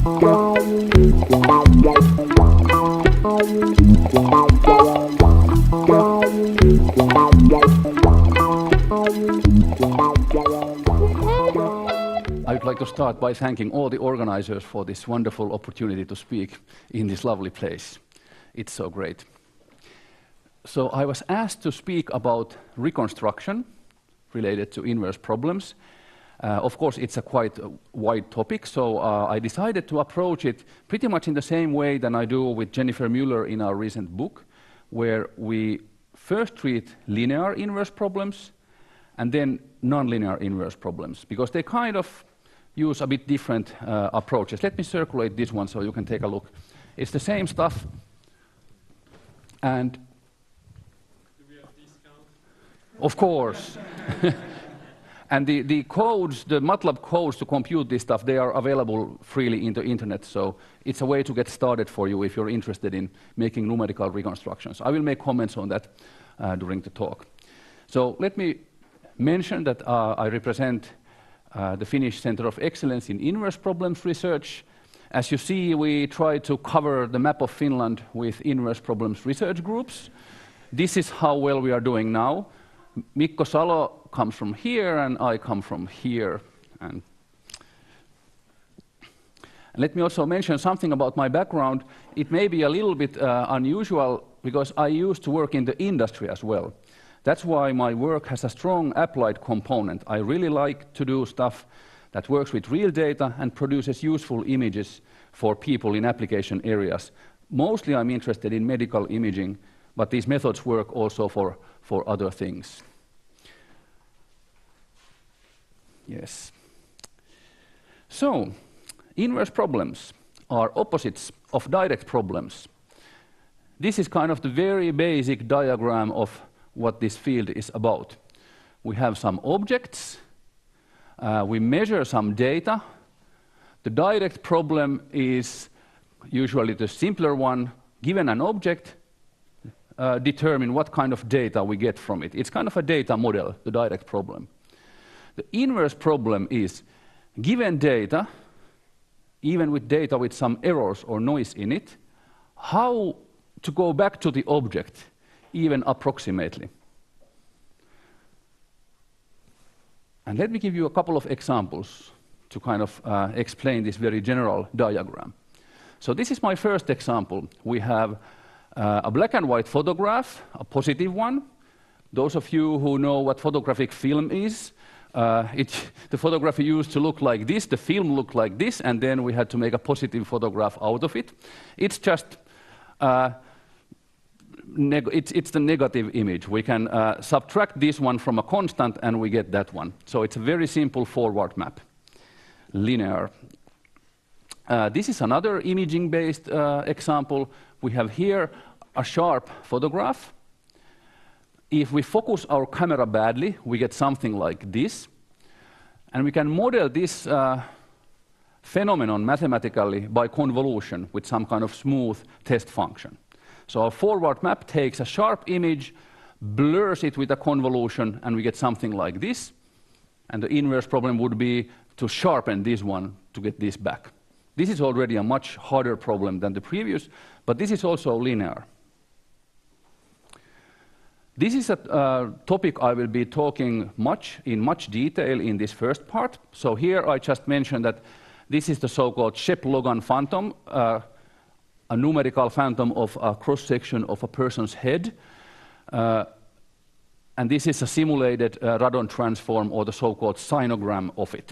I would like to start by thanking all the organizers for this wonderful opportunity to speak in this lovely place. It's so great. So I was asked to speak about reconstruction related to inverse problems. Of course, it's a quite wide topic, so I decided to approach it pretty much in the same way than I do with Jennifer Mueller in our recent book, where we first treat linear inverse problems and then nonlinear inverse problems, because they kind of use a bit different approaches. Let me circulate this one so you can take a look. It's the same stuff. And do we have discount? Of course. And the codes, the MATLAB codes to compute this stuff, they are available freely in the internet. So it's a way to get started for you if you're interested in making numerical reconstructions. I will make comments on that during the talk. So let me mention that I represent the Finnish Center of Excellence in Inverse Problems Research. As you see, we try to cover the map of Finland with inverse problems research groups. This is how well we are doing now. Mikko Salo comes from here, and I come from here. And let me also mention something about my background. It may be a little bit unusual, because I used to work in the industry as well. That's why my work has a strong applied component. I really like to do stuff that works with real data and produces useful images for people in application areas. Mostly I'm interested in medical imaging, but these methods work also for other things. Yes. So, inverse problems are opposites of direct problems. This is kind of the very basic diagram of what this field is about. We have some objects, we measure some data. The direct problem is usually the simpler one. Given an object, determine what kind of data we get from it. It's kind of a data model, the direct problem. The inverse problem is, given data, even with data with some errors or noise in it, how to go back to the object, even approximately. And let me give you a couple of examples to kind of explain this very general diagram. So this is my first example. We have a black and white photograph, a positive one. Those of you who know what photographic film is, the photograph used to look like this, the film looked like this, and then we had to make a positive photograph out of it. It's just it's the negative image. We can subtract this one from a constant and we get that one. So it's a very simple forward map, linear. This is another imaging-based example. We have here a sharp photograph. If we focus our camera badly, we get something like this. And we can model this phenomenon mathematically by convolution with some kind of smooth test function. So our forward map takes a sharp image, blurs it with a convolution, and we get something like this. And the inverse problem would be to sharpen this one to get this back. This is already a much harder problem than the previous, but this is also linear. This is a topic I will be talking in much detail in this first part. So here I just mentioned that this is the so-called Shep-Logan phantom, a numerical phantom of a cross-section of a person's head. And this is a simulated radon transform, or the so-called sinogram of it.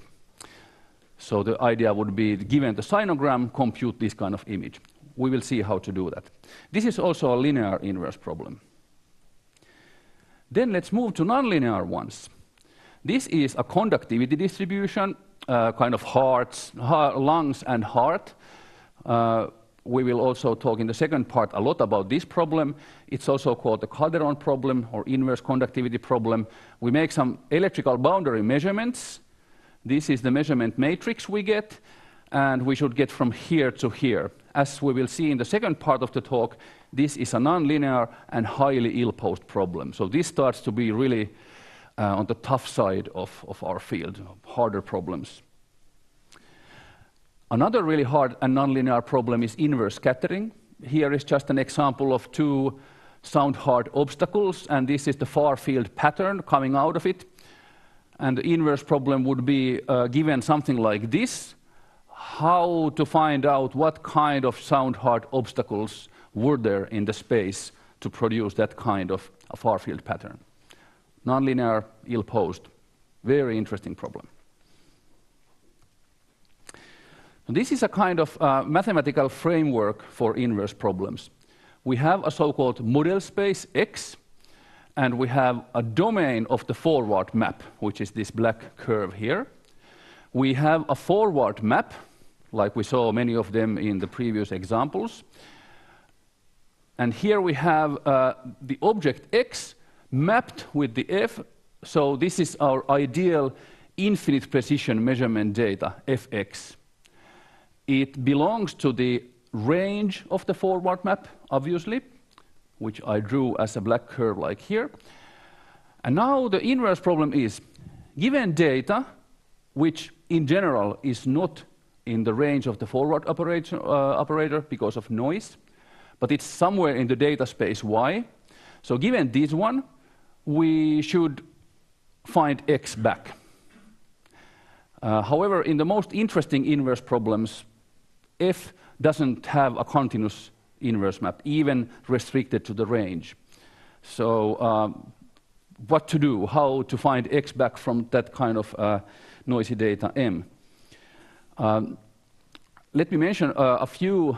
So the idea would be, given the sinogram, compute this kind of image. We will see how to do that. This is also a linear inverse problem. Then let's move to nonlinear ones. This is a conductivity distribution, kind of lungs and heart. We will also talk in the second part a lot about this problem. It's also called the Calderon problem or inverse conductivity problem. We make some electrical boundary measurements. This is the measurement matrix we get, and we should get from here to here. As we will see in the second part of the talk, this is a nonlinear and highly ill-posed problem. So this starts to be really on the tough side of our field, harder problems. Another really hard and nonlinear problem is inverse scattering. Here is just an example of two sound-hard obstacles, and this is the far-field pattern coming out of it. And the inverse problem would be given something like this: how to find out what kind of sound-hard obstacles were there in the space to produce that kind of a far-field pattern. Nonlinear, ill-posed. Very interesting problem. This is a kind of mathematical framework for inverse problems. We have a so-called model space X, and we have a domain of the forward map, which is this black curve here. We have a forward map, like we saw many of them in the previous examples. And here we have the object X mapped with the F. So this is our ideal infinite precision measurement data, Fx. It belongs to the range of the forward map, obviously, which I drew as a black curve like here. And now the inverse problem is, given data, which in general is not in the range of the forward operator because of noise, but it's somewhere in the data space Y. So given this one, we should find X back. However, in the most interesting inverse problems, F doesn't have a continuous inverse map, even restricted to the range. So what to do? How to find X back from that kind of noisy data M? Let me mention a few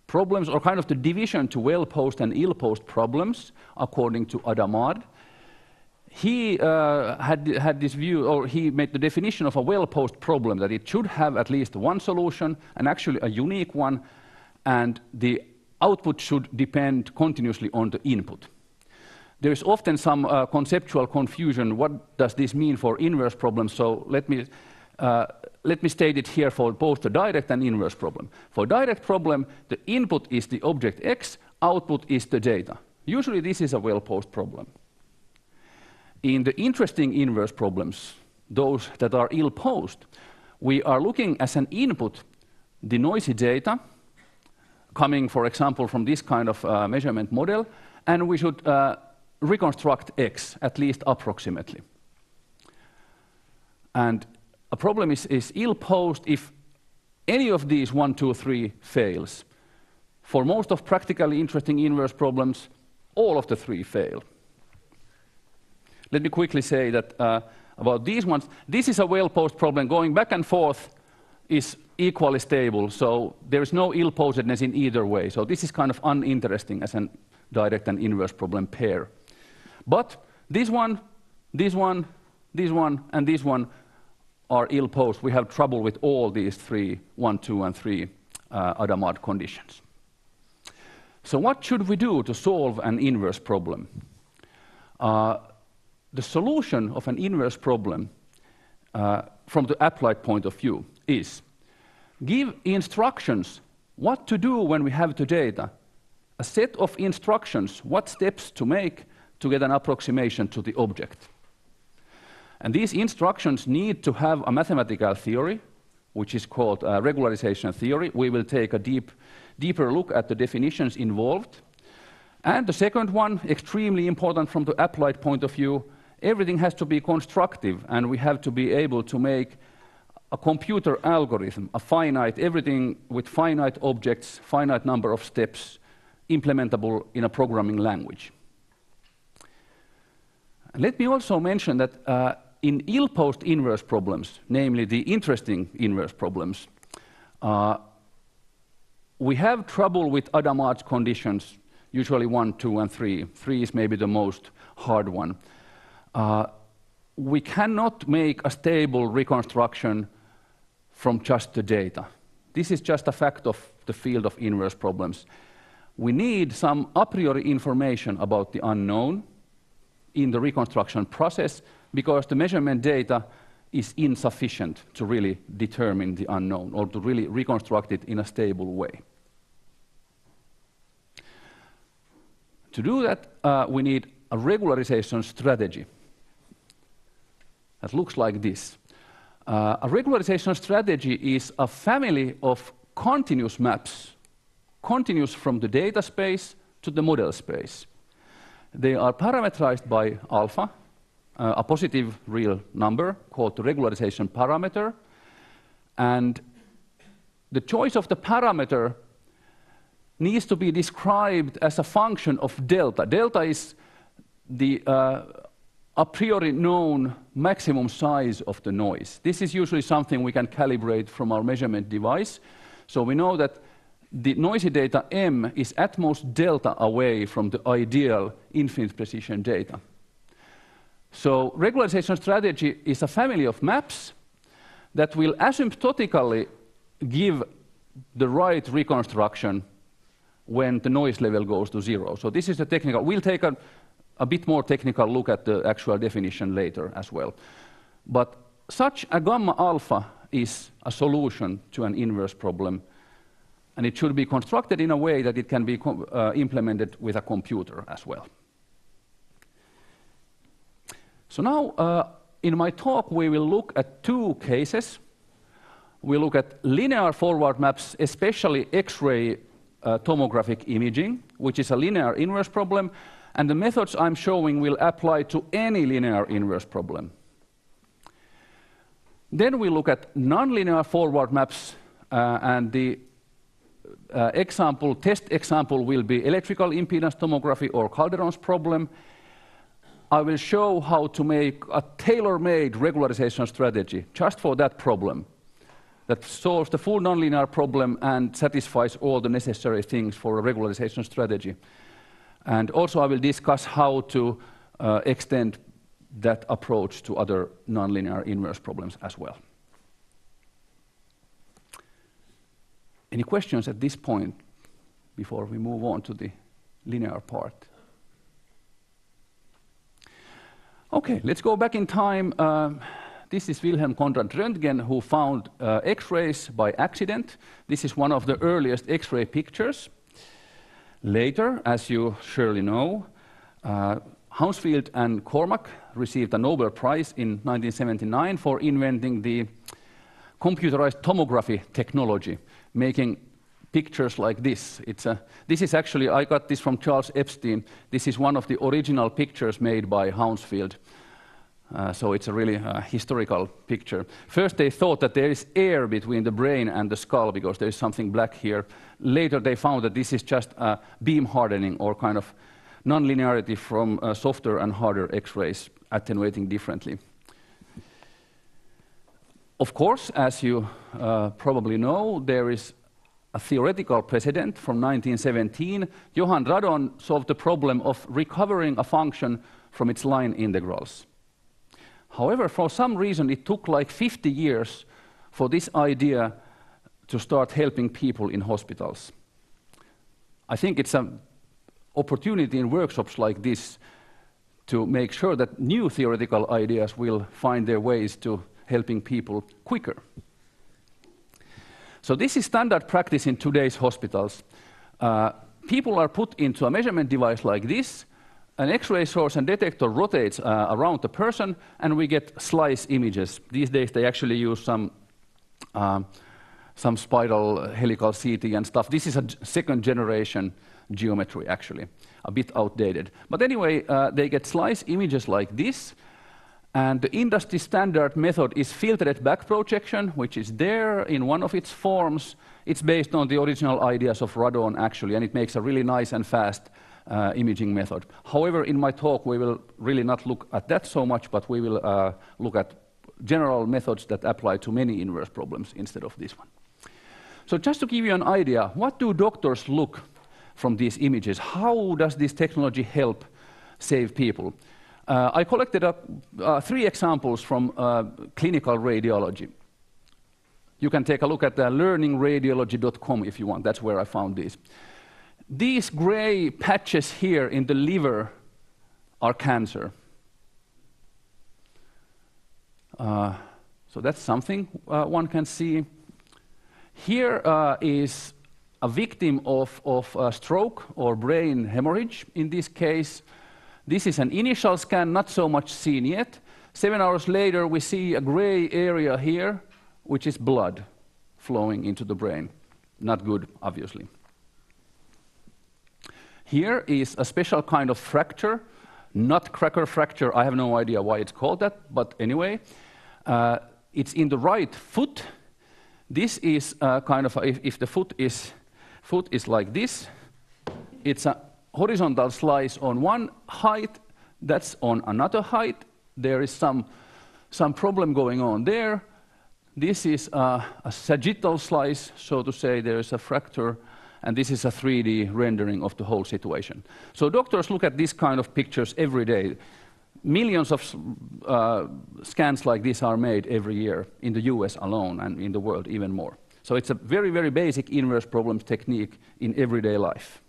problems, or kind of the division to well-posed and ill-posed problems, according to Adamad. He had this view, or he made the definition of a well-posed problem, that it should have at least one solution, and actually a unique one, and the output should depend continuously on the input. There is often some conceptual confusion. What does this mean for inverse problems? So let me state it here for both the direct and inverse problem. For direct problem, the input is the object X, output is the data. Usually this is a well-posed problem. In the interesting inverse problems, those that are ill-posed, we are looking as an input the noisy data coming, for example, from this kind of measurement model, and we should reconstruct X, at least approximately. And a problem is ill-posed if any of these 1, 2, 3 fails. For most of practically interesting inverse problems, all of the 3 fail. Let me quickly say that about these ones, this is a well-posed problem. Going back and forth is equally stable, so there is no ill-posedness in either way. So this is kind of uninteresting as a direct and inverse problem pair. But this one, this one, this one, and this one are ill-posed. We have trouble with all these 3, 1, 2, and 3 Adamad conditions. So what should we do to solve an inverse problem? The solution of an inverse problem from the applied point of view is give instructions what to do when we have the data, a set of instructions, what steps to make to get an approximation to the object. And these instructions need to have a mathematical theory, which is called regularization theory. We will take a deeper look at the definitions involved. And the second one, extremely important from the applied point of view, everything has to be constructive, and we have to be able to make a computer algorithm, a finite, everything with finite objects, finite number of steps, implementable in a programming language. Let me also mention that in ill-posed inverse problems, namely the interesting inverse problems, we have trouble with Adamad's conditions, usually 1, 2, and 3. 3 is maybe the most hard one. We cannot make a stable reconstruction from just the data. This is just a fact of the field of inverse problems. We need some a priori information about the unknown in the reconstruction process, because the measurement data is insufficient to really determine the unknown or to really reconstruct it in a stable way. To do that, we need a regularization strategy that looks like this. A regularization strategy is a family of continuous maps, continuous from the data space to the model space. They are parameterized by alpha, a positive real number called the regularization parameter, and the choice of the parameter needs to be described as a function of delta. Delta is the a priori known maximum size of the noise. This is usually something we can calibrate from our measurement device. So we know that the noisy data M is at most delta away from the ideal infinite precision data. So regularization strategy is a family of maps that will asymptotically give the right reconstruction when the noise level goes to 0. So this is the technical. We'll take a bit more technical look at the actual definition later as well. But such a gamma alpha is a solution to an inverse problem, and it should be constructed in a way that it can be implemented with a computer as well. So now, in my talk, we will look at two cases. We look at linear forward maps, especially X-ray tomographic imaging, which is a linear inverse problem, and the methods I'm showing will apply to any linear inverse problem. Then we look at nonlinear forward maps, and the test example will be electrical impedance tomography or Calderon's problem. I will show how to make a tailor-made regularization strategy just for that problem that solves the full nonlinear problem and satisfies all the necessary things for a regularization strategy. And also I will discuss how to extend that approach to other nonlinear inverse problems as well. Any questions at this point before we move on to the linear part? Okay, let's go back in time. This is Wilhelm Conrad Röntgen, who found X-rays by accident. This is one of the earliest X-ray pictures. Later, as you surely know, Hounsfield and Cormack received a Nobel Prize in 1979 for inventing the computerized tomography technology, making pictures like this. This is actually, I got this from Charles Epstein. This is one of the original pictures made by Hounsfield. So it's a really historical picture. First they thought that there is air between the brain and the skull because there is something black here. Later they found that this is just beam hardening or kind of nonlinearity from softer and harder X-rays attenuating differently. Of course, as you probably know, there is a theoretical precedent from 1917. Johann Radon solved the problem of recovering a function from its line integrals. However, for some reason, it took like 50 years for this idea to start helping people in hospitals. I think it's an opportunity in workshops like this to make sure that new theoretical ideas will find their ways to helping people quicker. So this is standard practice in today's hospitals. People are put into a measurement device like this. An X-ray source and detector rotates around the person, and we get slice images. These days, they actually use some spiral helical CT and stuff. This is a second-generation geometry, actually, a bit outdated. But anyway, they get slice images like this, and the industry standard method is filtered back projection, which is there in one of its forms. It's based on the original ideas of Radon, actually, and it makes a really nice and fast imaging method. However, in my talk, we will really not look at that so much, but we will look at general methods that apply to many inverse problems instead of this one. So just to give you an idea, what do doctors look from these images? How does this technology help save people? I collected 3 examples from clinical radiology. You can take a look at learningradiology.com if you want. That's where I found these. These gray patches here in the liver are cancer. So that's something one can see. Here is a victim of stroke or brain hemorrhage in this case. This is an initial scan, not so much seen yet. 7 hours later, we see a gray area here, which is blood flowing into the brain. Not good, obviously. Here is a special kind of fracture, nutcracker fracture. I have no idea why it's called that, but anyway. It's in the right foot. This is kind of, if the foot is like this, it's a horizontal slice on one height, that's on another height. There is some problem going on there. This is a sagittal slice, so to say. There is a fracture, and this is a 3D rendering of the whole situation. So doctors look at these kind of pictures every day. Millions of scans like this are made every year in the US alone, and in the world even more. So it's a very, very basic inverse problems technique in everyday life.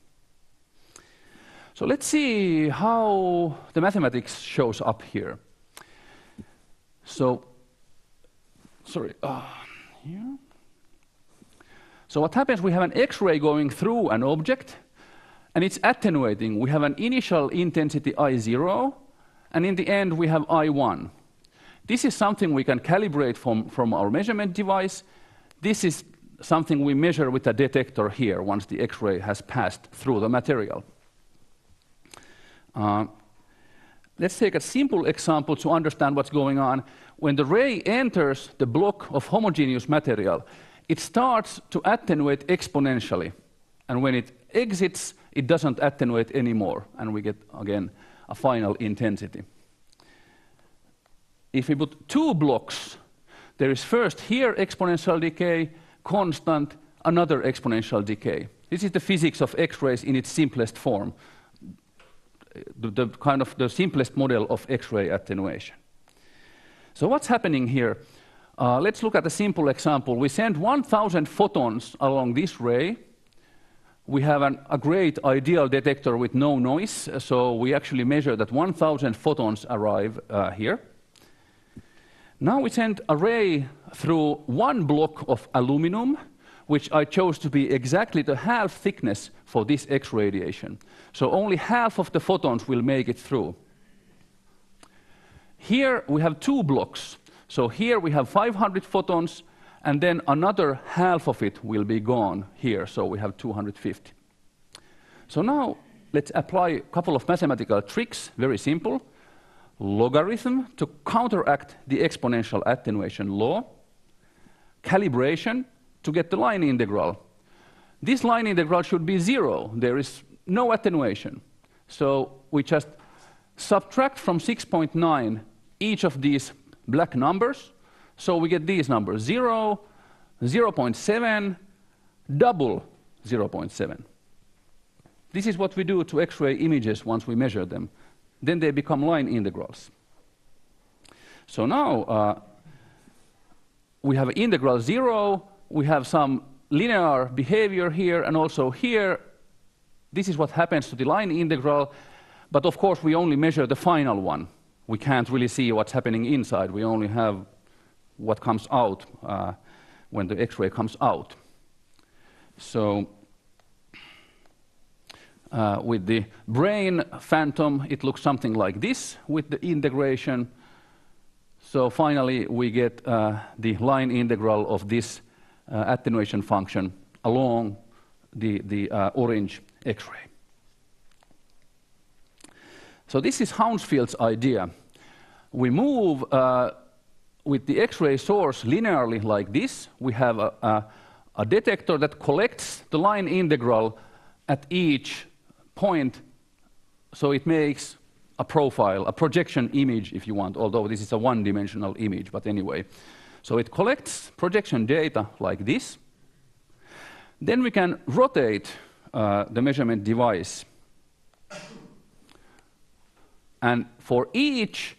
So let's see how the mathematics shows up here. So, sorry, here. So what happens, we have an X-ray going through an object, and it's attenuating. We have an initial intensity I0, and in the end we have I1. This is something we can calibrate from our measurement device. This is something we measure with a detector here once the X-ray has passed through the material. Let's take a simple example to understand what's going on. When the ray enters the block of homogeneous material, it starts to attenuate exponentially. And when it exits, it doesn't attenuate anymore. And we get, again, a final intensity. If we put two blocks, there is first here exponential decay, constant, another exponential decay. This is the physics of X-rays in its simplest form. The kind of the simplest model of X-ray attenuation. So what's happening here? Let's look at a simple example. We send 1,000 photons along this ray. We have a great ideal detector with no noise, so we actually measure that 1,000 photons arrive here. Now we send a ray through one block of aluminum, which I chose to be exactly the half thickness for this X radiation. So only half of the photons will make it through. Here we have two blocks. So here we have 500 photons, and then another half of it will be gone here, so we have 250. So now let's apply a couple of mathematical tricks, very simple. Logarithm to counteract the exponential attenuation law. Calibration to get the line integral. This line integral should be 0. There is no attenuation. So we just subtract from 6.9 each of these black numbers. So we get these numbers, 0, 0.7, double 0.7. This is what we do to X-ray images once we measure them. Then they become line integrals. So now we have integral 0. We have some linear behavior here, and also here. This is what happens to the line integral. But of course, we only measure the final one. We can't really see what's happening inside. We only have what comes out when the X-ray comes out. So with the brain phantom, it looks something like this with the integration. So finally, we get the line integral of this attenuation function along the orange X-ray. So this is Hounsfield's idea. We move with the X-ray source linearly like this. We have a detector that collects the line integral at each point, so it makes a profile, a projection image if you want, although this is a one-dimensional image, but anyway. So it collects projection data like this. Then we can rotate the measurement device. And for each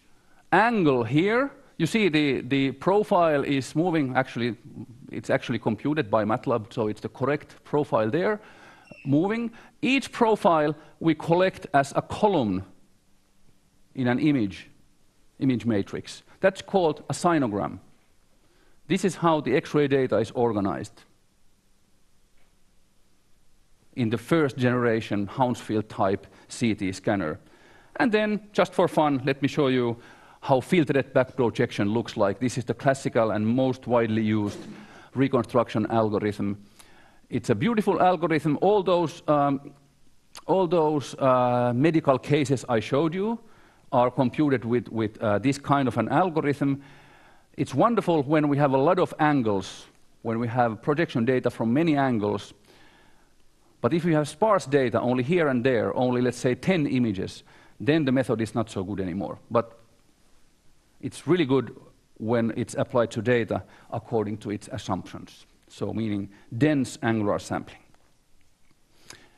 angle here, you see the profile is moving. Actually, it's actually computed by MATLAB, so it's the correct profile there, moving. Each profile we collect as a column in an image matrix. That's called a sinogram. This is how the X-ray data is organized in the first generation Hounsfield type CT scanner. And then, just for fun, let me show you how filtered back projection looks like. This is the classical and most widely used reconstruction algorithm. It's a beautiful algorithm. All those medical cases I showed you are computed with this kind of an algorithm. It's wonderful when we have a lot of angles, when we have projection data from many angles. But if you have sparse data, only here and there, only let's say 10 images, then the method is not so good anymore. But it's really good when it's applied to data according to its assumptions. So meaning dense angular sampling.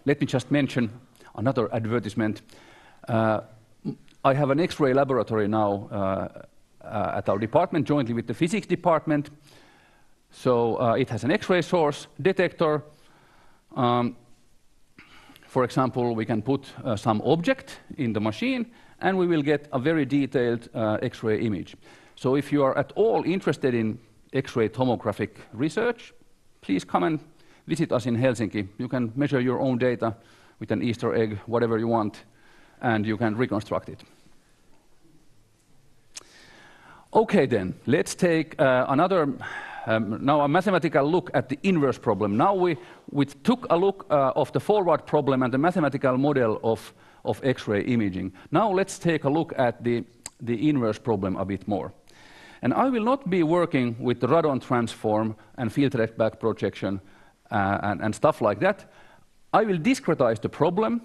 Let me just mention another advertisement. I have an X-ray laboratory now at our department, jointly with the physics department. So it has an X-ray source detector. For example, we can put some object in the machine, and we will get a very detailed X-ray image. So if you are at all interested in X-ray tomographic research, please come and visit us in Helsinki. You can measure your own data with an Easter egg, whatever you want, and you can reconstruct it. Okay then, let's take now a mathematical look at the inverse problem. Now we took a look of the forward problem and the mathematical model of X-ray imaging. Now let's take a look at the inverse problem a bit more. And I will not be working with the radon transform and filtered back projection and stuff like that. I will discretize the problem.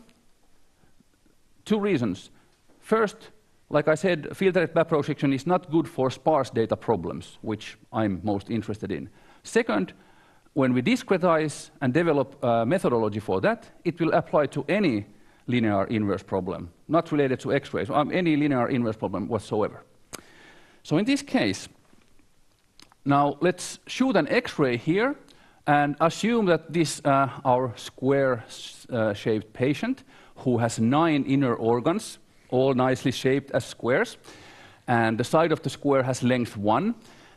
Two reasons. First, like I said, filtered back projection is not good for sparse data problems, which I'm most interested in. Second, when we discretize and develop a methodology for that, it will apply to any linear inverse problem, not related to X-rays, any linear inverse problem whatsoever. So in this case, now let's shoot an X-ray here and assume that this our square-shaped patient who has 9 inner organs, all nicely shaped as squares, and the side of the square has length 1.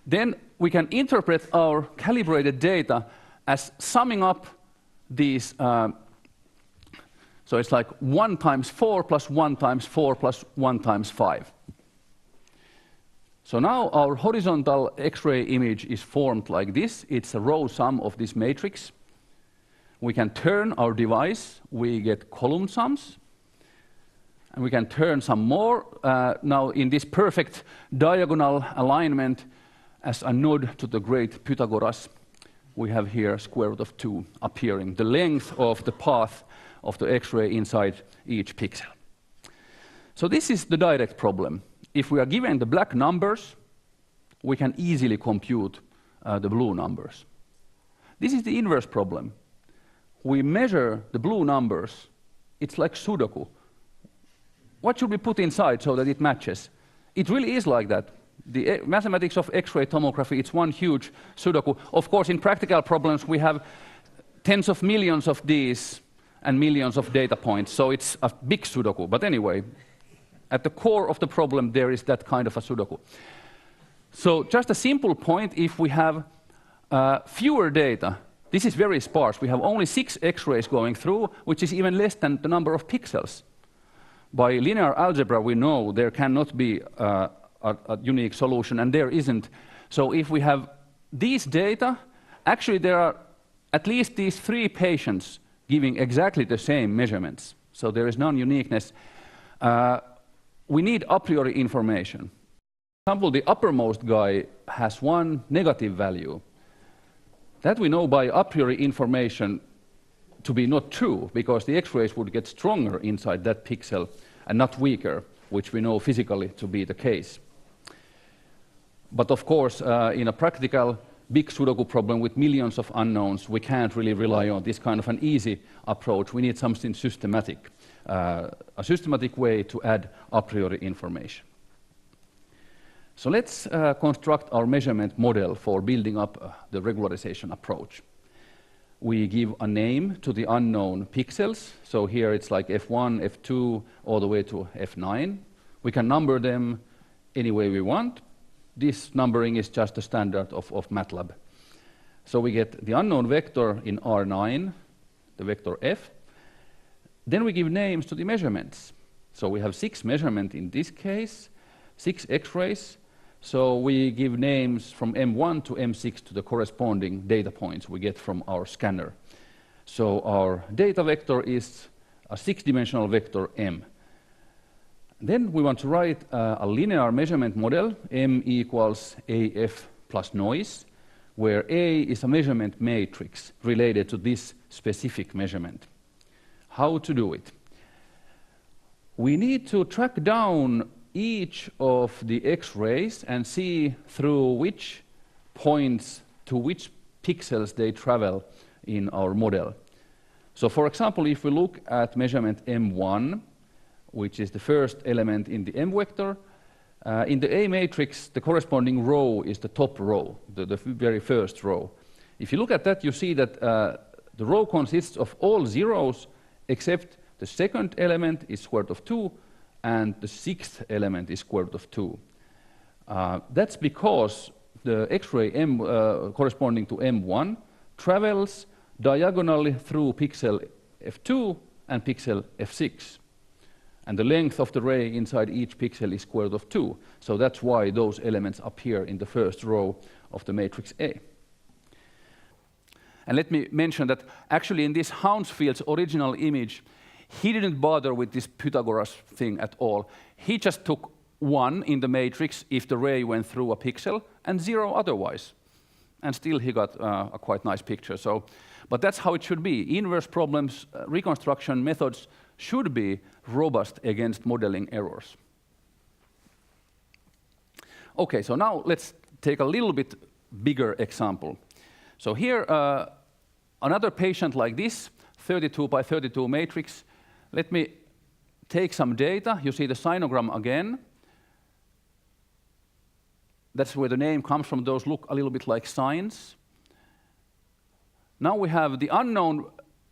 Then we can interpret our calibrated data as summing up these, so it's like 1 times 4 plus 1 times 4 plus 1 times 5. So now our horizontal X-ray image is formed like this. It's a row sum of this matrix. We can turn our device, we get column sums, and we can turn some more. Now in this perfect diagonal alignment as a node to the great Pythagoras, we have here square root of 2 appearing, the length of the path of the X-ray inside each pixel. So this is the direct problem. If we are given the black numbers, we can easily compute the blue numbers. This is the inverse problem. We measure the blue numbers. It's like Sudoku. What should we put inside so that it matches? It really is like that. The mathematics of X-ray tomography, it's one huge Sudoku. Of course, in practical problems, we have tens of millions of these and millions of data points, so it's a big Sudoku. But anyway, at the core of the problem, there is that kind of a Sudoku. So just a simple point, if we have fewer data, this is very sparse. We have only 6 X-rays going through, which is even less than the number of pixels. By linear algebra, we know there cannot be a unique solution, and there isn't. So if we have these data, actually there are at least these 3 patients giving exactly the same measurements. So there is non-uniqueness. We need a priori information. For example, the uppermost guy has 1 negative value. That we know by a priori information to be not true, because the X-rays would get stronger inside that pixel and not weaker, which we know physically to be the case. But of course, in a practical big Sudoku problem with millions of unknowns, we can't really rely on this kind of an easy approach. We need something systematic, a systematic way to add a priori information. So let's construct our measurement model for building up the regularization approach. We give a name to the unknown pixels. So here it's like F1, F2, all the way to F9. We can number them any way we want. This numbering is just the standard of MATLAB. So we get the unknown vector in R9, the vector F. Then we give names to the measurements. So we have 6 measurements in this case, 6 X-rays. So we give names from M1 to M6 to the corresponding data points we get from our scanner. So our data vector is a 6-dimensional vector M. Then we want to write a linear measurement model, M equals AF plus noise, where A is a measurement matrix related to this specific measurement. How to do it? We need to track down each of the X-rays and see through which points to which pixels they travel in our model. So for example, if we look at measurement M1, which is the first element in the M vector, in the A matrix, the corresponding row is the top row, the very first row. If you look at that, you see that the row consists of all zeros except the second element is square root of 2 and the 6th element is square root of 2. That's because the X-ray M corresponding to M1 travels diagonally through pixel F2 and pixel F6. And the length of the ray inside each pixel is square root of 2. So that's why those elements appear in the first row of the matrix A. And let me mention that actually in this Hounsfield's original image, he didn't bother with this Pythagoras thing at all. He just took 1 in the matrix if the ray went through a pixel and 0 otherwise. And still he got a quite nice picture. So, but that's how it should be. Inverse problems, reconstruction methods should be robust against modeling errors. Okay, so now let's take a little bit bigger example. So here, another patient like this, 32 by 32 matrix. Let me take some data. You see the sinogram again. That's where the name comes from. Those look a little bit like sines. Now we have the unknown.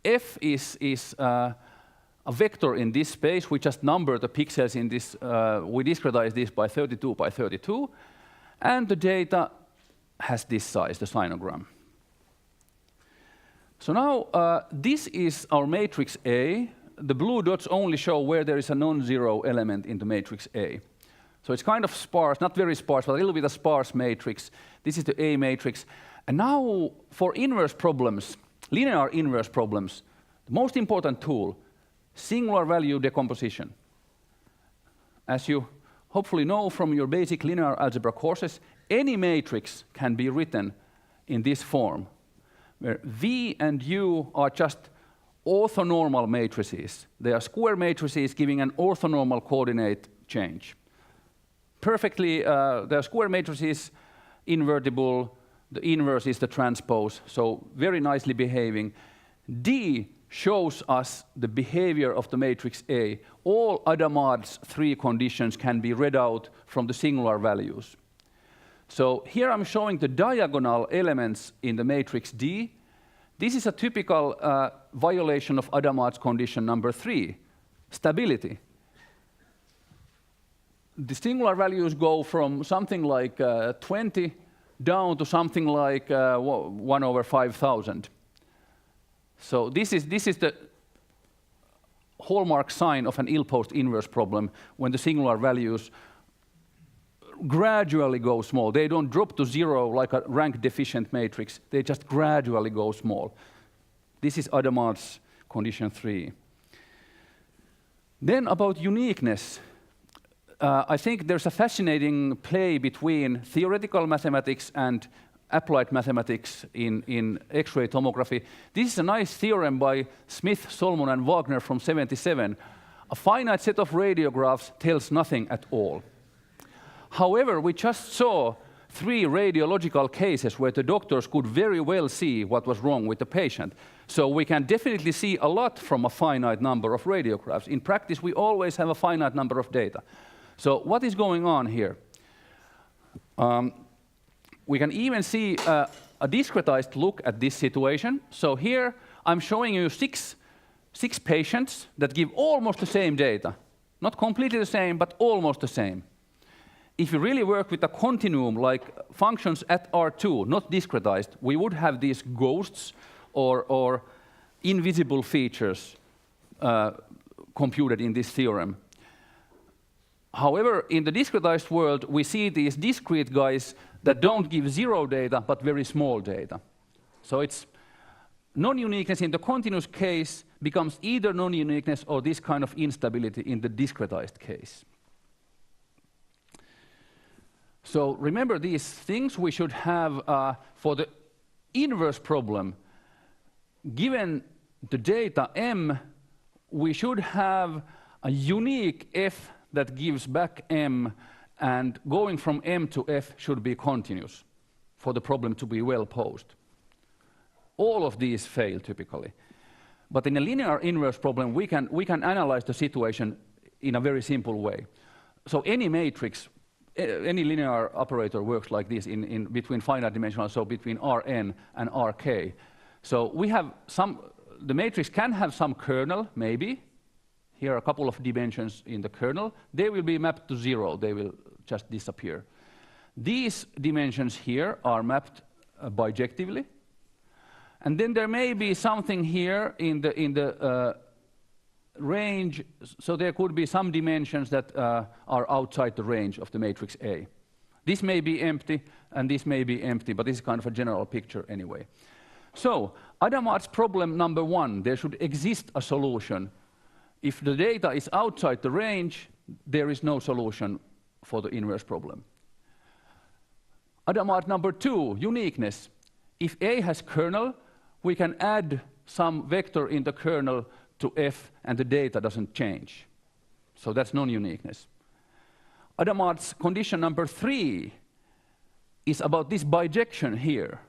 F is a vector in this space. We just number the pixels in this. We discretize this by 32 by 32. And the data has this size, the sinogram. So now this is our matrix A. The blue dots only show where there is a non-zero element in the matrix A. So it's kind of sparse, not very sparse, but a little bit of sparse matrix. This is the A matrix. And now for inverse problems, linear inverse problems, the most important tool, singular value decomposition. As you hopefully know from your basic linear algebra courses, any matrix can be written in this form, where V and U are just orthonormal matrices. They are square matrices giving an orthonormal coordinate change. Perfectly, they are square matrices, invertible, the inverse is the transpose, so very nicely behaving. D shows us the behavior of the matrix A. All Adamad's 3 conditions can be read out from the singular values. So here I'm showing the diagonal elements in the matrix D. This is a typical violation of Adamad's condition number 3, stability. The singular values go from something like 20 down to something like 1 over 5,000. So this is the hallmark sign of an ill-posed inverse problem when the singular values gradually go small. They don't drop to 0 like a rank-deficient matrix. They just gradually go small. This is Adamad's condition 3. Then about uniqueness. I think there's a fascinating play between theoretical mathematics and applied mathematics in X-ray tomography. This is a nice theorem by Smith, Solomon, and Wagner from '77. A finite set of radiographs tells nothing at all. However, we just saw 3 radiological cases where the doctors could very well see what was wrong with the patient. So we can definitely see a lot from a finite number of radiographs. In practice, we always have a finite number of data. So what is going on here? We can even see a discretized look at this situation. So here I'm showing you six patients that give almost the same data. Not completely the same, but almost the same. If you really work with a continuum, like functions at R2, not discretized, we would have these ghosts or invisible features computed in this theorem. However, in the discretized world, we see these discrete guys that don't give zero data, but very small data. So it's non-uniqueness in the continuous case becomes either non-uniqueness or this kind of instability in the discretized case. So remember these things we should have for the inverse problem. Given the data M, we should have a unique F that gives back M, and going from M to F should be continuous for the problem to be well posed. All of these fail typically. But in a linear inverse problem, we can analyze the situation in a very simple way. So any matrix, any linear operator works like this in between finite dimensional, so between Rn and Rk. So we have the matrix can have some kernel, maybe. Here are a couple of dimensions in the kernel. They will be mapped to zero. They will just disappear. These dimensions here are mapped bijectively. And then there may be something here in the range, so there could be some dimensions that are outside the range of the matrix A. This may be empty, and this may be empty, but this is kind of a general picture anyway. So, Adamar's problem number one, there should exist a solution. If the data is outside the range, there is no solution for the inverse problem. Adamart number two, uniqueness. If A has kernel, we can add some vector in the kernel to F, and the data doesn't change. So that's non-uniqueness. Adamart's condition number three is about this bijection here.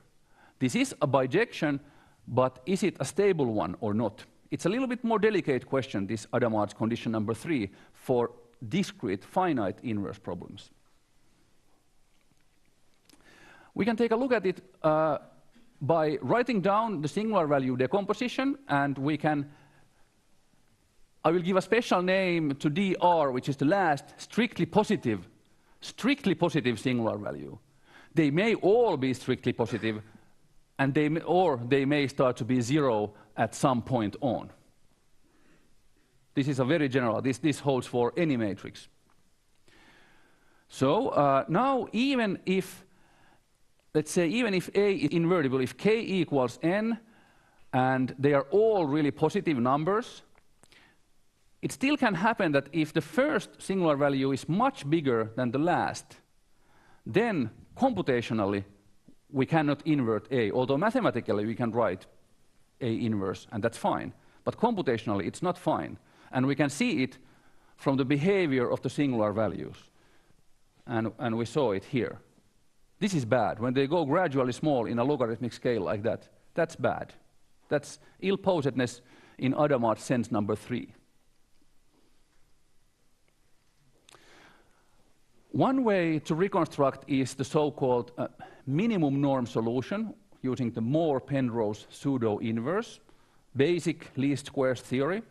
This is a bijection, but is it a stable one or not? It's a little bit more delicate question, this Adamart's condition number three, for discrete, finite inverse problems. We can take a look at it by writing down the singular value decomposition, and I will give a special name to dr, which is the last strictly positive singular value. They may all be strictly positive, and they may start to be zero at some point on. This is a very general, this holds for any matrix. So now even if, let's say, even if A is invertible, if k equals n, and they are all really positive numbers, it still can happen that if the first singular value is much bigger than the last, then computationally we cannot invert A, although mathematically we can write A inverse, and that's fine. But computationally it's not fine. And we can see it from the behavior of the singular values. And we saw it here. This is bad. When they go gradually small in a logarithmic scale like that, that's bad. That's ill-posedness in Adamart sense number three. One way to reconstruct is the so-called minimum norm solution using the Moore-Penrose pseudo-inverse, basic least squares theory,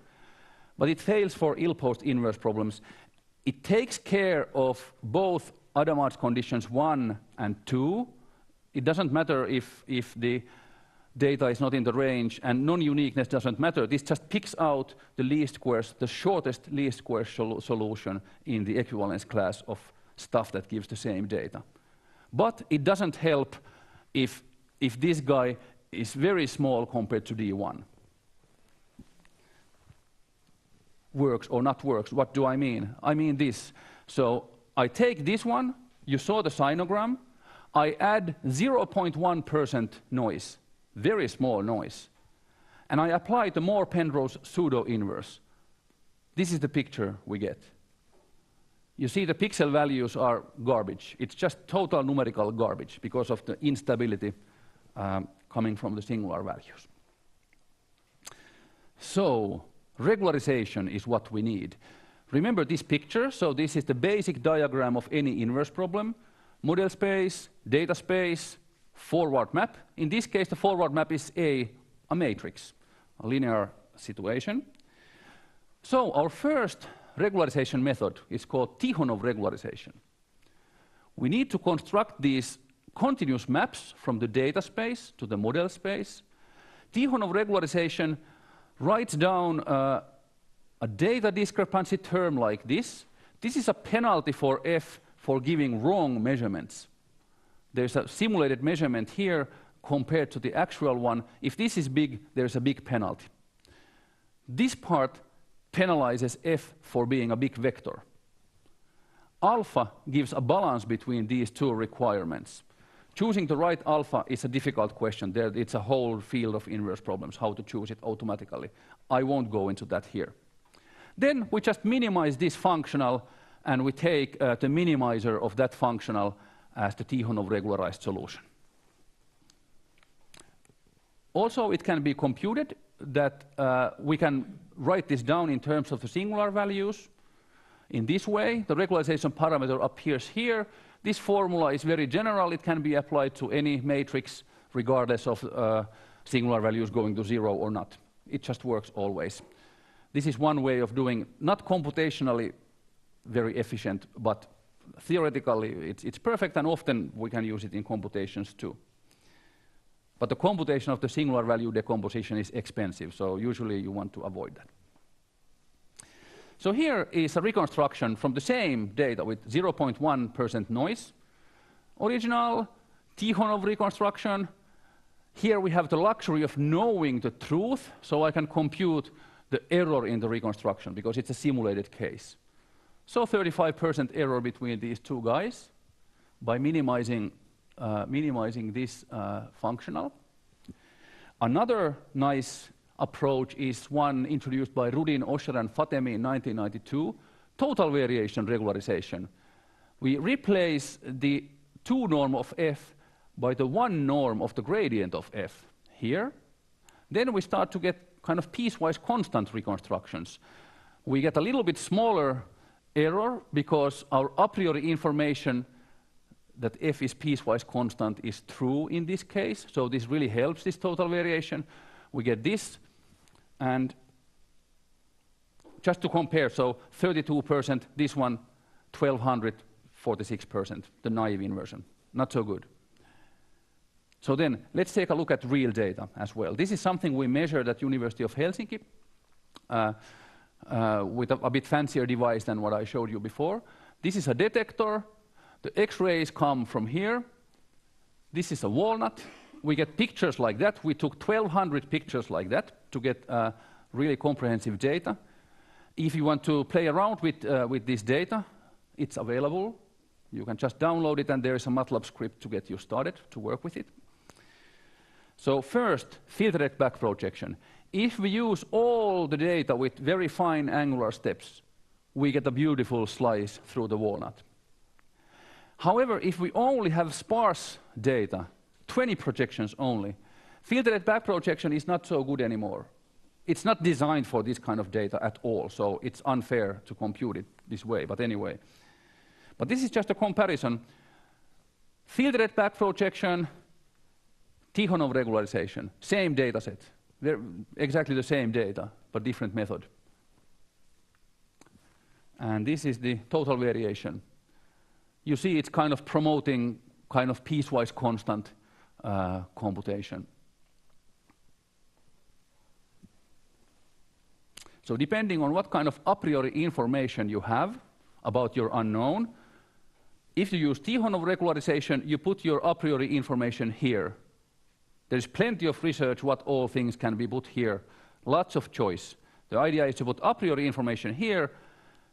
but it fails for ill-posed inverse problems. It takes care of both Adamart's conditions 1 and 2. It doesn't matter if the data is not in the range, and non-uniqueness doesn't matter. This just picks out the least squares, the shortest least squares solution in the equivalence class of stuff that gives the same data. But it doesn't help if this guy is very small compared to D1. Works or not works, what do I mean? I mean this. So I take this one, you saw the sinogram, I add 0.1% noise, very small noise, and I apply the Moore-Penrose pseudo-inverse. This is the picture we get. You see the pixel values are garbage. It's just total numerical garbage because of the instability coming from the singular values. So regularization is what we need. Remember this picture. So this is the basic diagram of any inverse problem. Model space, data space, forward map. In this case, the forward map is a matrix, a linear situation. So our first regularization method is called Tikhonov regularization. We need to construct these continuous maps from the data space to the model space. Tikhonov regularization writes down a data discrepancy term like this. This is a penalty for F for giving wrong measurements. There's a simulated measurement here compared to the actual one. If this is big, there's a big penalty. This part penalizes F for being a big vector. Alpha gives a balance between these two requirements. Choosing the right alpha is a difficult question. It's a whole field of inverse problems, how to choose it automatically. I won't go into that here. Then we just minimize this functional, and we take the minimizer of that functional as the Tikhonov regularized solution. Also, it can be computed that we can write this down in terms of the singular values. In this way, the regularization parameter appears here. This formula is very general. It can be applied to any matrix, regardless of singular values going to 0 or not. It just works always. This is one way of doing, not computationally very efficient, but theoretically it's perfect, and often we can use it in computations too. But the computation of the singular value decomposition is expensive, so usually you want to avoid that. So here is a reconstruction from the same data with 0.1% noise. Original Tikhonov reconstruction. Here we have the luxury of knowing the truth, so I can compute the error in the reconstruction because it's a simulated case. So 35% error between these two guys by minimizing this functional. Another nice approach is one introduced by Rudin, Osher, and Fatemi in 1992, total variation regularization. We replace the 2 norm of F by the 1 norm of the gradient of F here. Then we start to get kind of piecewise constant reconstructions. We get a little bit smaller error because our a priori information that F is piecewise constant is true in this case. So this really helps this total variation. We get this, and just to compare, so 32%, this one 1200, 46%, the naive inversion. Not so good. So then let's take a look at real data as well. This is something we measured at University of Helsinki with a bit fancier device than what I showed you before. This is a detector. The X-rays come from here. This is a walnut. We get pictures like that. We took 1,200 pictures like that to get really comprehensive data. If you want to play around with this data, it's available. You can just download it, and there is a MATLAB script to get you started to work with it. So first, filtered back projection. If we use all the data with very fine angular steps, we get a beautiful slice through the walnut. However, if we only have sparse data, 20 projections only, filtered back projection is not so good anymore. It's not designed for this kind of data at all, so it's unfair to compute it this way, but anyway. But this is just a comparison. Filtered back projection, Tikhonov regularization, same data set. They're exactly the same data, but different method. And this is the total variation. You see it's kind of promoting kind of piecewise constant computation. So depending on what kind of a priori information you have about your unknown, if you use Tikhonov regularization, you put your a priori information here. There's plenty of research what all things can be put here. Lots of choice. The idea is to put a priori information here,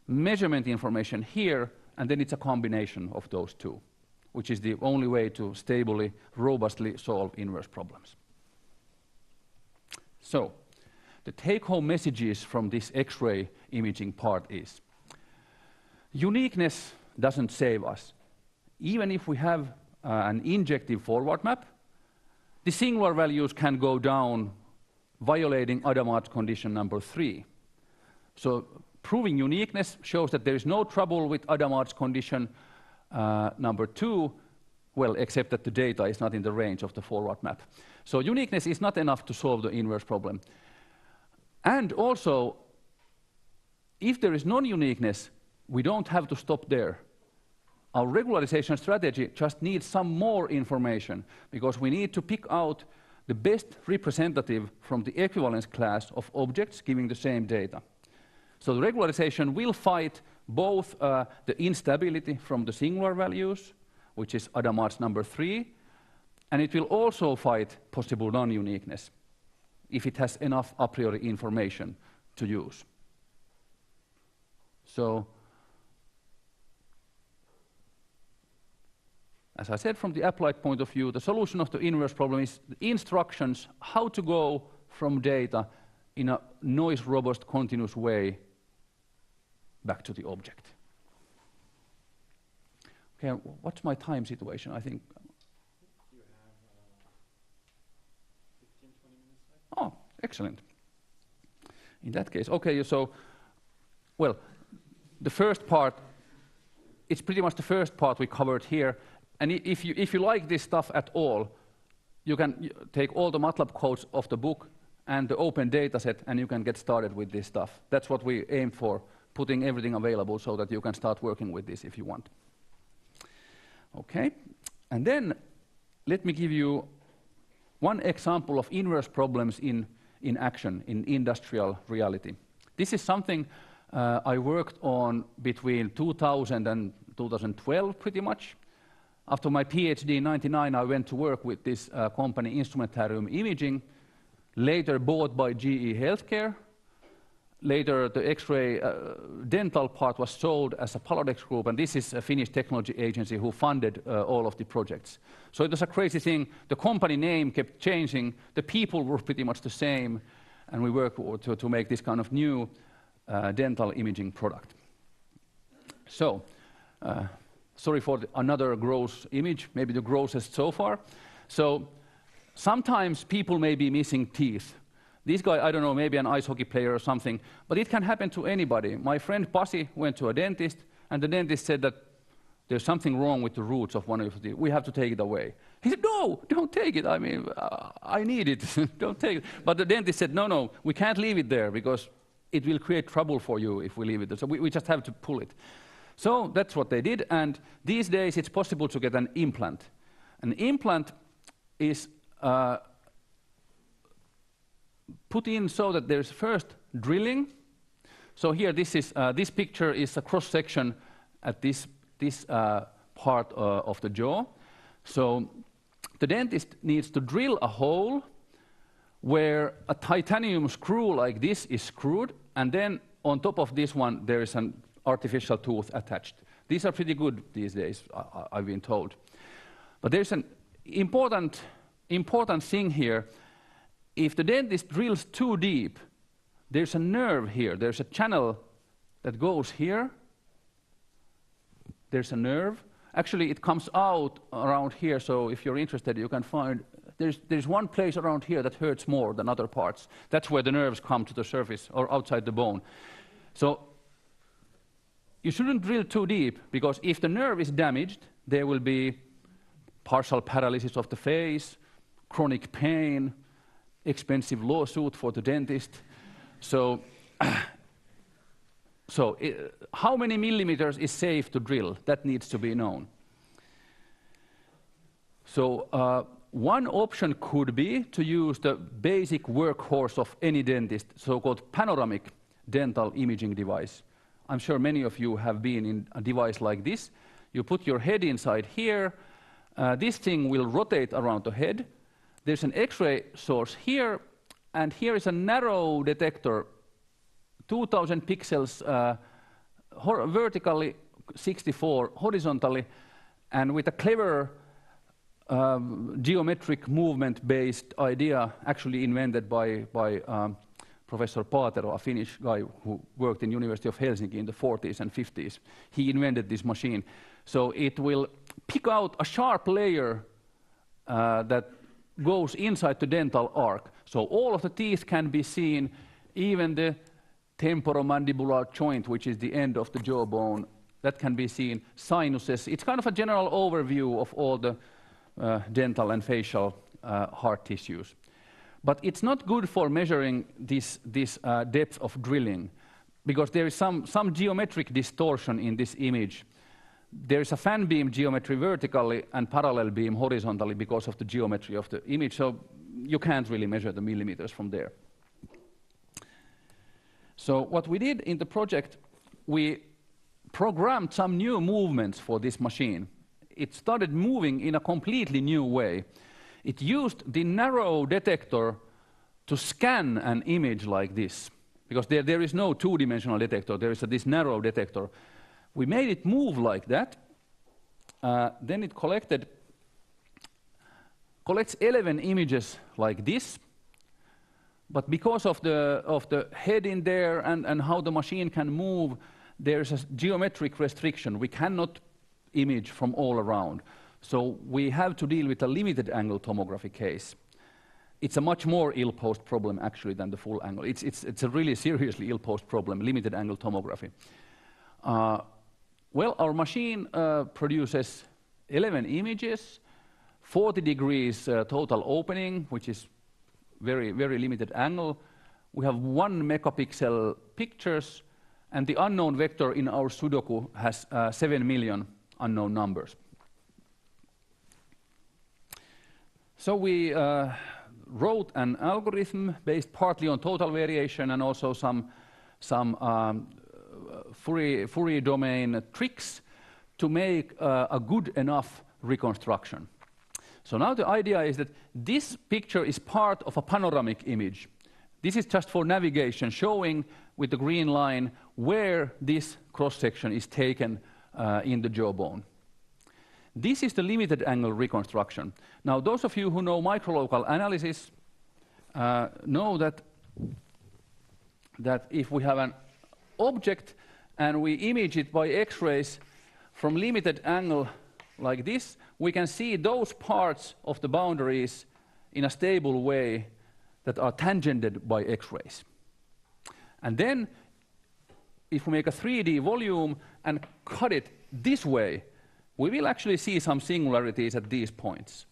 measurement information here, and then it's a combination of those two, which is the only way to stably, robustly solve inverse problems. So the take-home messages from this X-ray imaging part is, uniqueness doesn't save us. Even if we have an injective forward map, the singular values can go down, violating Adamard's condition number 3. So proving uniqueness shows that there is no trouble with Adamard's condition number 2, well, except that the data is not in the range of the forward map. So uniqueness is not enough to solve the inverse problem. And also, if there is non-uniqueness, we don't have to stop there. Our regularization strategy just needs some more information, because we need to pick out the best representative from the equivalence class of objects giving the same data. So the regularization will fight both the instability from the singular values, which is Adamard's number 3, and it will also fight possible non-uniqueness if it has enough a priori information to use. So, as I said, from the applied point of view, the solution of the inverse problem is the instructions how to go from data in a noise-robust, continuous way back to the object. Okay, what's my time situation? I think. You have 15, 20 minutes left. Oh, excellent. In that case, okay, so, well, the first part, it's pretty much the first part we covered here. And if you like this stuff at all, you can take all the MATLAB codes of the book and the open data set, and you can get started with this stuff. That's what we aim for, putting everything available so that you can start working with this if you want. Okay, and then let me give you one example of inverse problems in action, in industrial reality. This is something I worked on between 2000 and 2012, pretty much. After my PhD in '99, I went to work with this company, Instrumentarium Imaging, later bought by GE Healthcare. Later, the X-ray dental part was sold as a Palodex Group, and this is a Finnish technology agency who funded all of the projects. So it was a crazy thing. The company name kept changing. The people were pretty much the same, and we worked to make this kind of new dental imaging product. So, sorry for another gross image, maybe the grossest so far. So, sometimes people may be missing teeth. This guy, I don't know, maybe an ice hockey player or something, but it can happen to anybody. My friend Pasi went to a dentist, and the dentist said that there's something wrong with the roots of one of the teeth. We have to take it away. He said, no, don't take it. I mean, I need it. Don't take it. But the dentist said, no, we can't leave it there because it will create trouble for you if we leave it there. So we just have to pull it. So that's what they did, and these days it's possible to get an implant. An implant is put in so that there's first drilling. So here this picture is a cross-section at this part of the jaw. So the dentist needs to drill a hole where a titanium screw like this is screwed, and then on top of this one there is an artificial tooth attached. These are pretty good these days, I've been told. But there's an important thing here. If the dentist drills too deep, there's a nerve here. There's a channel that goes here. There's a nerve. Actually, it comes out around here, so if you're interested, you can find there's one place around here that hurts more than other parts. That's where the nerves come to the surface or outside the bone. So you shouldn't drill too deep, because if the nerve is damaged, there will be partial paralysis of the face, chronic pain, expensive lawsuit for the dentist. So, how many millimeters is safe to drill? That needs to be known. So one option could be to use the basic workhorse of any dentist, so-called panoramic dental imaging device. I'm sure many of you have been in a device like this. You put your head inside here. This thing will rotate around the head. There's an X-ray source here, and here is a narrow detector, 2,000 pixels vertically, 64 horizontally, and with a clever geometric movement-based idea, actually invented by Professor Paatero, a Finnish guy who worked in University of Helsinki in the 40s and 50s. He invented this machine. So it will pick out a sharp layer that goes inside the dental arc. So all of the teeth can be seen, even the temporomandibular joint, which is the end of the jawbone, that can be seen, sinuses. It's kind of a general overview of all the dental and facial hard tissues. But it's not good for measuring this depth of drilling, because there is some geometric distortion in this image. There is a fan beam geometry vertically and parallel beam horizontally because of the geometry of the image, so you can't really measure the millimeters from there. So what we did in the project, we programmed some new movements for this machine. It started moving in a completely new way. It used the narrow detector to scan an image like this, because there is no two-dimensional detector, there is this narrow detector. We made it move like that. Then it collects 11 images like this. But because of the head in there and how the machine can move, there's a geometric restriction. We cannot image from all around. So we have to deal with a limited angle tomography case. It's a much more ill-posed problem actually than the full angle. It's a really seriously ill-posed problem, limited angle tomography. Well, our machine produces 11 images, 40 degrees total opening, which is very, very limited angle. We have 1 megapixel pictures, and the unknown vector in our Sudoku has 7 million unknown numbers. So we wrote an algorithm based partly on total variation and also some Fourier domain tricks to make a good enough reconstruction. So now the idea is that this picture is part of a panoramic image. This is just for navigation, showing with the green line where this cross-section is taken in the jawbone. This is the limited angle reconstruction. Now, those of you who know microlocal analysis know that if we have an object and we image it by X-rays from limited angle like this, we can see those parts of the boundaries in a stable way that are tangented by X-rays. And then, if we make a 3D volume and cut it this way, we will actually see some singularities at these points.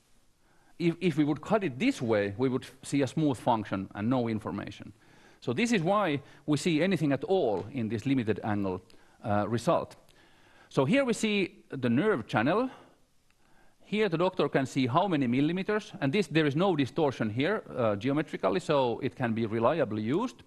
If we would cut it this way, we would see a smooth function and no information. So this is why we see anything at all in this limited angle result. So here we see the nerve channel. Here the doctor can see how many millimeters, and there is no distortion here geometrically, so it can be reliably used.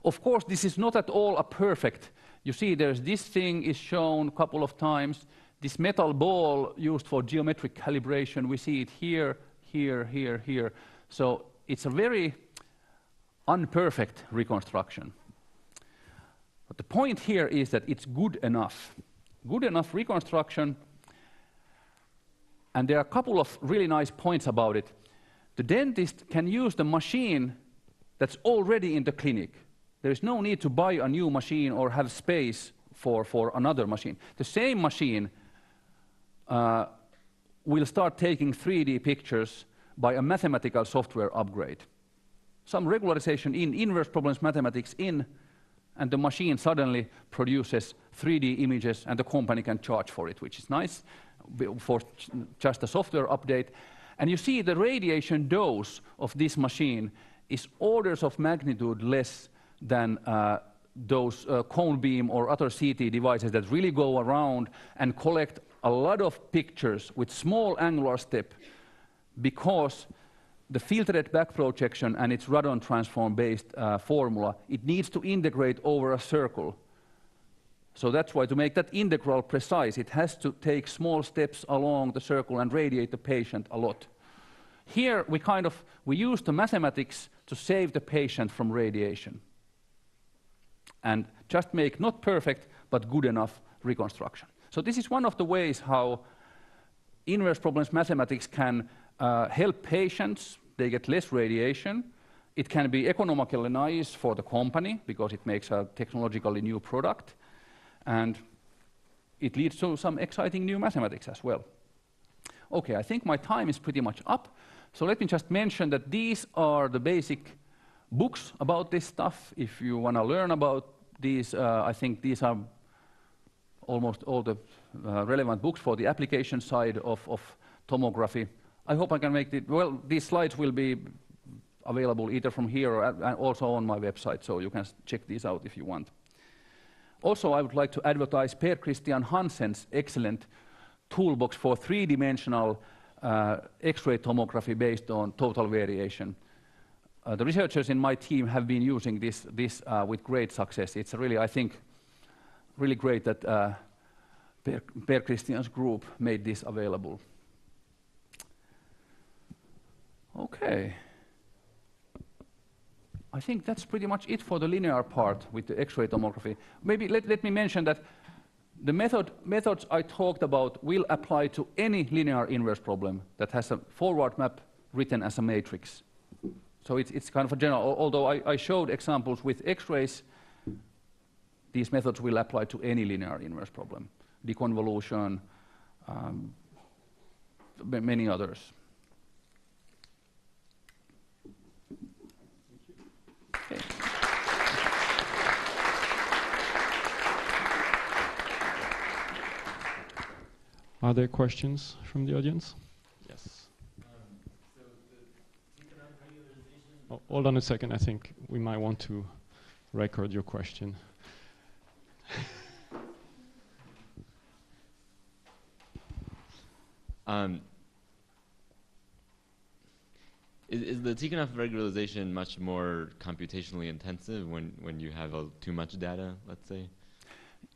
Of course, this is not at all a perfect. You see, there's this thing is shown a couple of times. This metal ball used for geometric calibration, we see it here, here, here, here. So it's a very unperfect reconstruction. But the point here is that it's good enough. Good enough reconstruction. And there are a couple of really nice points about it. The dentist can use the machine that's already in the clinic. There is no need to buy a new machine or have space for another machine. The same machine will start taking 3D pictures by a mathematical software upgrade. Some regularization in, inverse problems mathematics in, and the machine suddenly produces 3D images and the company can charge for it, which is nice for just a software update. And you see the radiation dose of this machine is orders of magnitude less than those cone beam or other CT devices that really go around and collect a lot of pictures with small angular step, because the filtered back projection and its radon transform based formula, it needs to integrate over a circle. So that's why to make that integral precise, it has to take small steps along the circle and radiate the patient a lot. Here we use the mathematics to save the patient from radiation and just make not perfect but good enough reconstruction. So this is one of the ways how inverse problems mathematics can help patients. They get less radiation. It can be economically nice for the company because it makes a technologically new product. And it leads to some exciting new mathematics as well. Okay, I think my time is pretty much up. So let me just mention that these are the basic books about this stuff. If you want to learn about these, I think these are almost all the relevant books for the application side of tomography. I hope I can make it, well, these slides will be available either from here or and also on my website, so you can check these out if you want. Also, I would like to advertise Per Christian Hansen's excellent toolbox for three-dimensional X-ray tomography based on total variation. The researchers in my team have been using this with great success. It's really, I think, really great that Per Christian's group made this available. Okay. I think that's pretty much it for the linear part with the X-ray tomography. Maybe let me mention that the methods I talked about will apply to any linear inverse problem that has a forward map written as a matrix. So it's kind of a general, although I showed examples with X-rays, these methods will apply to any linear inverse problem. Deconvolution, many others. Okay. Are there questions from the audience? Yes. So the economic regularization. Oh, hold on a second. I think we might want to record your question. Is the Tikhonov regularization much more computationally intensive when you have too much data, let's say?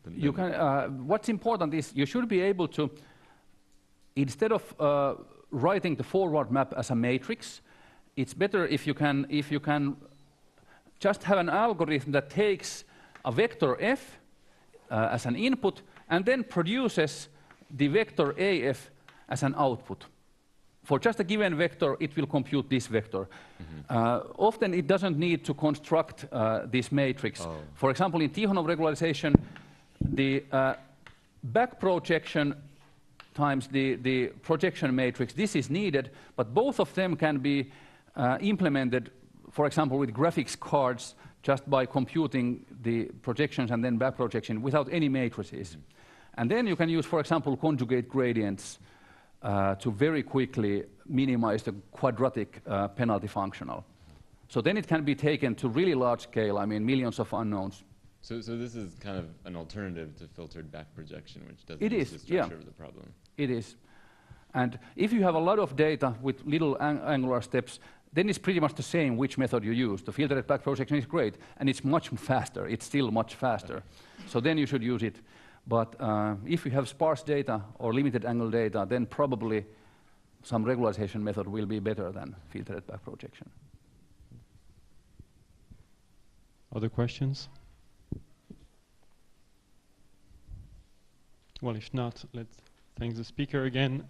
You can. What's important is you should be able to, instead of writing the forward map as a matrix, it's better if you can just have an algorithm that takes a vector f as an input and then produces the vector af as an output. For just a given vector, it will compute this vector. Mm-hmm. Often it doesn't need to construct this matrix. Oh. For example, in Tikhonov regularization, the back projection times the projection matrix, this is needed, but both of them can be implemented, for example, with graphics cards, just by computing the projections and then back projection without any matrices. Mm-hmm. And then you can use, for example, conjugate gradients to very quickly minimize the quadratic penalty functional. So then it can be taken to really large scale, I mean, millions of unknowns. So this is kind of an alternative to filtered back projection, which doesn't use the structure of the problem. It is. And if you have a lot of data with little angular steps, then it's pretty much the same which method you use. The filtered back projection is great, and it's much faster. It's still much faster. Okay. So then you should use it. But if you have sparse data or limited angle data, then probably some regularization method will be better than filtered back projection. Other questions? Well, if not, let's thank the speaker again.